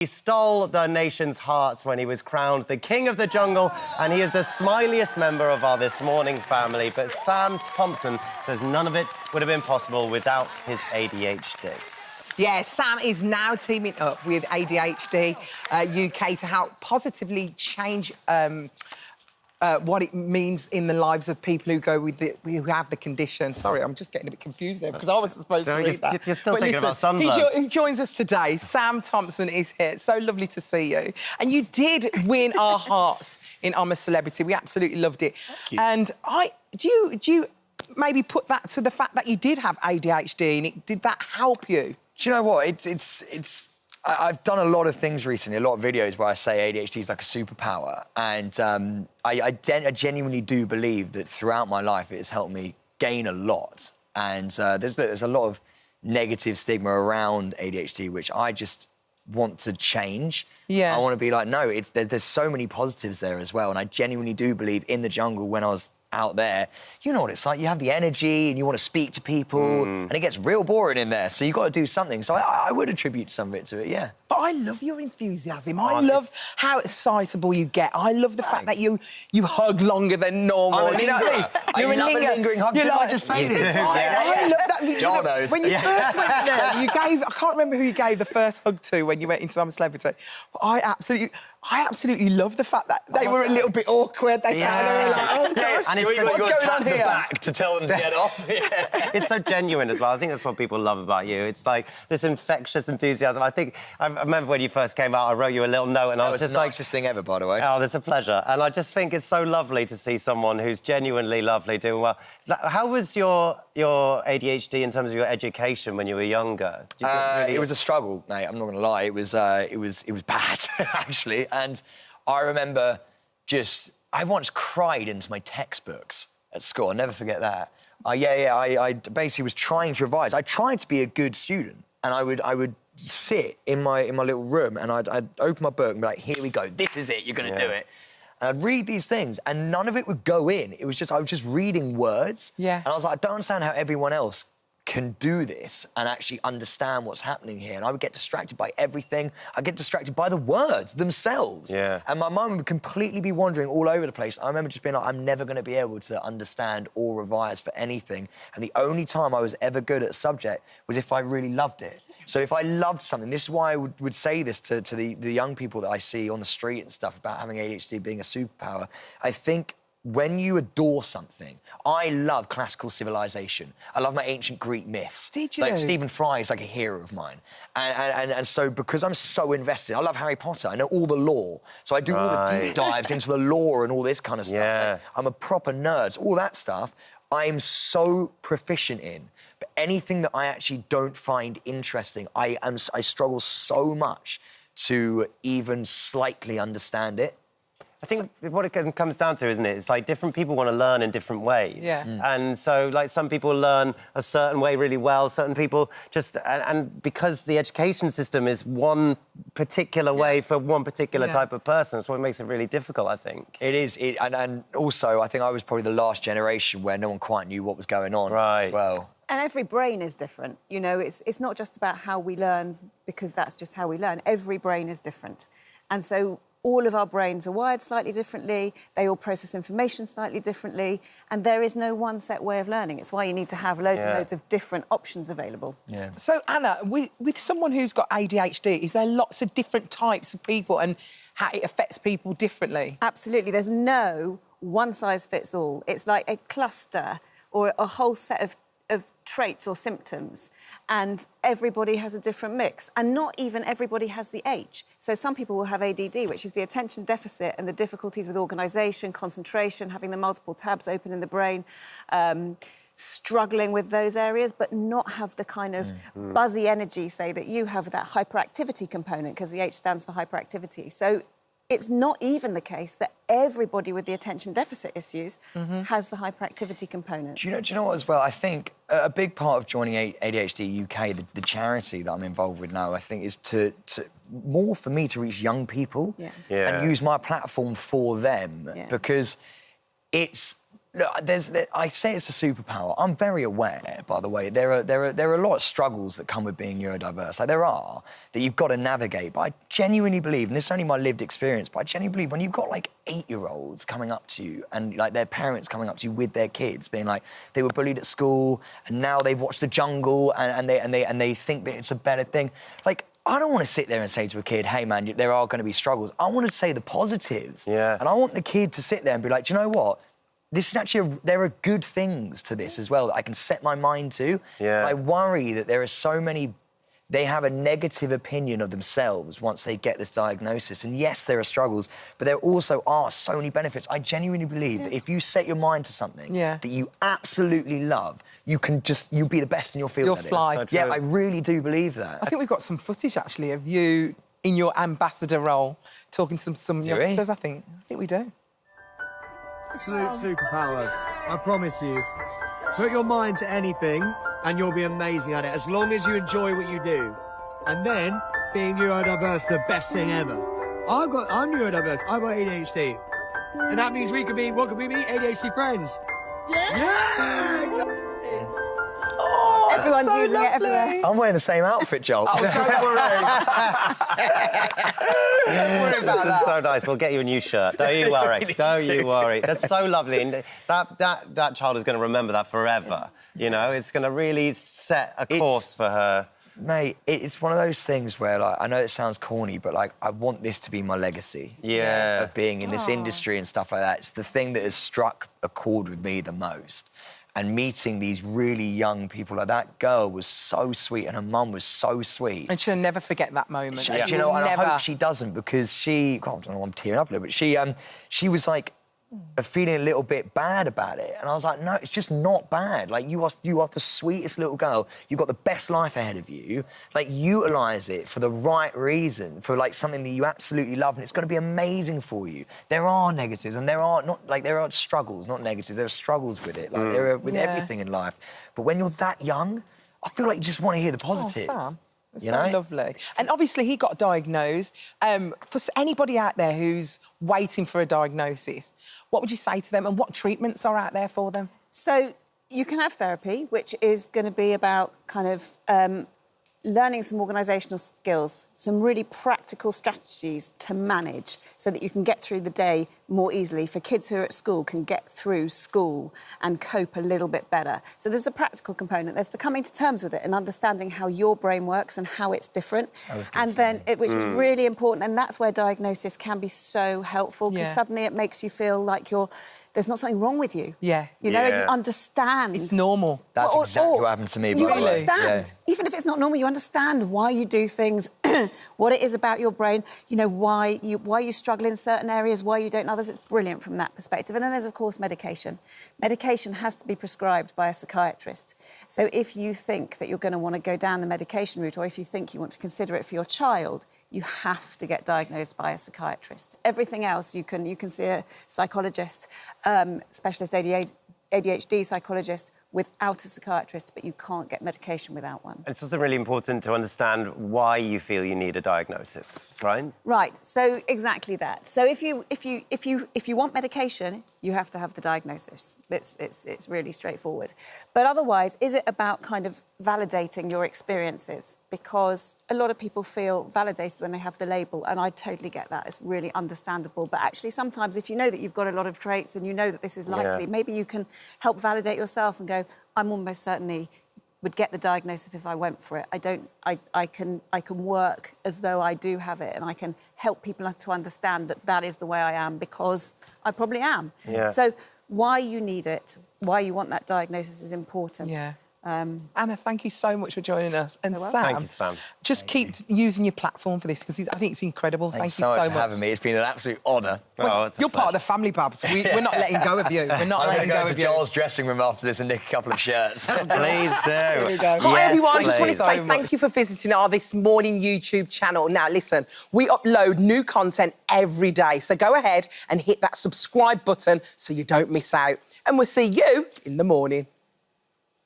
He stole the nation's hearts when he was crowned the King of the Jungle, and he is the smiliest member of our This Morning family. But Sam Thompson says none of it would have been possible without his ADHD. Yeah, Sam is now teaming up with ADHD UK to help positively change what it means in the lives of people who have the condition. Sorry, I'm just getting a bit confused there because I wasn't supposed to read that. You're still thinking about sunburn. He joins us today. Sam Thompson is here. It's so lovely to see you. And you did win our hearts in I'm a Celebrity. We absolutely loved it. Thank you. And do you maybe put that to the fact that you did have ADHD and did that help you? Do you know what? I've done a lot of things recently, a lot of videos where I say ADHD is like a superpower. And I genuinely do believe that throughout my life it has helped me gain a lot. And there's a lot of negative stigma around ADHD, which I just want to change. Yeah. I want to be like, no, there's so many positives there as well. And I genuinely do believe in the jungle when I was out there, you know what it's like. You have the energy and you want to speak to people and it gets real boring in there. So you've got to do something. So I would attribute some of it to it, yeah. But I love your enthusiasm. I love how excitable you get. I love the fact that you hug longer than normal. You know what I mean? You're a lingering hug. Did I just say this? I love that. John knows. When you first went there, I can't remember who you gave the first hug to when you went into I'm a Celebrity. But I absolutely love the fact that they were a little bit awkward. They were like, oh, gosh. And What's going on here? Back to tell them to get off. It's so genuine as well. I think that's what people love about you. It's like this infectious enthusiasm. I remember when you first came out, I wrote you a little note and I was just like... the nicest thing ever, by the way. Oh, that's a pleasure. And I just think it's so lovely to see someone who's genuinely lovely doing well. How was your ADHD in terms of your education when you were younger? It was a struggle, mate. I'm not going to lie. It was bad, actually. And I remember I once cried into my textbooks at school. I'll never forget that. I basically was trying to revise. I tried to be a good student, and I would sit in my little room, and I'd open my book and be like, "Here we go. This is it. You're going to do it." And I'd read these things, and none of it would go in. I was just reading words. Yeah. And I was like, I don't understand how everyone else can do this and actually understand what's happening here. And I would get distracted by everything. I'd get distracted by the words themselves. Yeah. And my mum would completely be wandering all over the place. I remember just being like, I'm never going to be able to understand or revise for anything. And the only time I was ever good at a subject was if I really loved it. So if I loved something, this is why I would say this to the young people that I see on the street and stuff about having ADHD being a superpower. I think when you adore something, I love classical civilization. I love my ancient Greek myths. Did you? Like Stephen Fry is like a hero of mine. And so because I'm so invested, I love Harry Potter. I know all the lore. So I do all the deep dives into the lore and all this kind of stuff. Yeah. Like, I'm a proper nerd. So all that stuff I'm so proficient in. But anything that I actually don't find interesting, I struggle so much to even slightly understand it. I think what it comes down to, isn't it? It's like different people want to learn in different ways. Yeah. And so, like, some people learn a certain way really well, certain people just... And because the education system is one particular way for one particular type of person, that's what makes it really difficult, I think. It is. And also, I think I was probably the last generation where no one quite knew what was going on as well. And every brain is different. You know, it's not just about how we learn, because that's just how we learn. Every brain is different. And so all of our brains are wired slightly differently, they all process information slightly differently, and there is no one set way of learning. It's why you need to have loads and loads of different options available. Yeah. So, Anna, with someone who's got ADHD, is there lots of different types of people and how it affects people differently? Absolutely. There's no one-size-fits-all. It's like a cluster or a whole set of traits or symptoms, and everybody has a different mix, and not even everybody has the H. So some people will have ADD, which is the attention deficit and the difficulties with organisation, concentration, having the multiple tabs open in the brain, struggling with those areas, but not have the kind of buzzy energy, say, that you have, that hyperactivity component, because the H stands for hyperactivity. So it's not even the case that everybody with the attention deficit issues has the hyperactivity component. Do you know what, as well? I think a big part of joining ADHD UK, the charity that I'm involved with now, I think, is to more for me to reach young people and use my platform for them, because it's Look, I say it's a superpower. I'm very aware, by the way. There are a lot of struggles that come with being neurodiverse. Like there are that you've got to navigate. But I genuinely believe, and this is only my lived experience, but I genuinely believe when you've got like 8-year-olds coming up to you and like their parents coming up to you with their kids, being like they were bullied at school and now they've watched The Jungle and they think that it's a better thing. Like, I don't want to sit there and say to a kid, hey, man, there are going to be struggles. I want to say the positives. Yeah. And I want the kid to sit there and be like, do you know what? This is actually, there are good things to this as well that I can set my mind to. Yeah. I worry that there are so many, they have a negative opinion of themselves once they get this diagnosis. And yes, there are struggles, but there also are so many benefits. I genuinely believe that if you set your mind to something that you absolutely love, you'll be the best in your field. You'll fly. So Yeah, I really do believe that. I think we've got some footage, actually, of you in your ambassador role, talking to some youngsters, I think we do. Absolute superpower, I promise you. Put your mind to anything and you'll be amazing at it, as long as you enjoy what you do. And then, being neurodiverse, the best thing ever. I'm neurodiverse, I've got ADHD. And that means what could we be? ADHD friends. Yeah! Exactly. Everyone's so using lovely. it everywhere. I'm wearing the same outfit, Joel. Oh, don't worry. Don't worry about that. So nice. We'll get you a new shirt. Don't you worry. Don't you worry. That's so lovely, and that child is going to remember that forever. You know, it's going to really set a course for her. Mate, it's one of those things where, like, I know it sounds corny, but, like, I want this to be my legacy. Yeah. Of being in this industry and stuff like that. It's the thing that has struck a chord with me the most. And meeting these really young people, like that girl was so sweet and her mum was so sweet. And she'll never forget that moment. Do you know, and I hope she doesn't, because God, I don't know, I'm tearing up a little bit. She was like feeling a little bit bad about it, and I was like, no, it's just not bad. Like you are the sweetest little girl. You've got the best life ahead of you. Like utilise it for the right reason, for like something that you absolutely love, and it's going to be amazing for you. There are negatives, and there are struggles, not negatives. There are struggles with it, like there are with everything in life. But when you're that young, I feel like you just want to hear the positives. Oh, Sam. It's you so know? lovely. And obviously he got diagnosed. For anybody out there who's waiting for a diagnosis, what would you say to them, and what treatments are out there for them? So you can have therapy, which is going to be about kind of learning some organisational skills, some really practical strategies to manage so that you can get through the day more easily. For kids who are at school, can get through school and cope a little bit better. So there's a practical component. There's the coming to terms with it and understanding how your brain works and how it's different. And then, which is really important, and that's where diagnosis can be so helpful, because suddenly it makes you feel like there's not something wrong with you. Yeah. You know, you understand. It's normal. That's exactly what happened to me, by the way. You understand. Even if it's not normal, you understand why you do things, what it is about your brain, you know, why you struggle in certain areas, why you don't in others. It's brilliant from that perspective. And then there's, of course, medication. Medication has to be prescribed by a psychiatrist. So if you think that you're going to want to go down the medication route, or if you think you want to consider it for your child, you have to get diagnosed by a psychiatrist. Everything else, you can see a psychologist, specialist ADHD psychologist, without a psychiatrist, but you can't get medication without one. It's also really important to understand why you feel you need a diagnosis, right? Right. So exactly that. So if you want medication, you have to have the diagnosis. It's really straightforward. But otherwise, is it about kind of validating your experiences? Because a lot of people feel validated when they have the label, and I totally get that. It's really understandable. But actually, sometimes if you know that you've got a lot of traits and you know that this is likely, maybe you can help validate yourself and go, I'm almost certainly would get the diagnosis if I went for it. I can work as though I do have it, and I can help people to understand that that is the way I am, because I probably am. Yeah. So why you need it, why you want that diagnosis is important. Yeah. Anna, thank you so much for joining us. And Sam, thank you, Sam. Just keep using your platform for this, because I think it's incredible. Thank you so much for having me. It's been an absolute honour. Well, you're part of the family, Babs. We're not letting go of you. We're not letting go of you. I'm going to go to Joel's dressing room after this and nick a couple of shirts. Please do. Here we go. Yes, Hi, everyone. please. Just want to say thank you for visiting our This Morning YouTube channel. Now, listen, we upload new content every day, so go ahead and hit that subscribe button so you don't miss out. And we'll see you in the morning.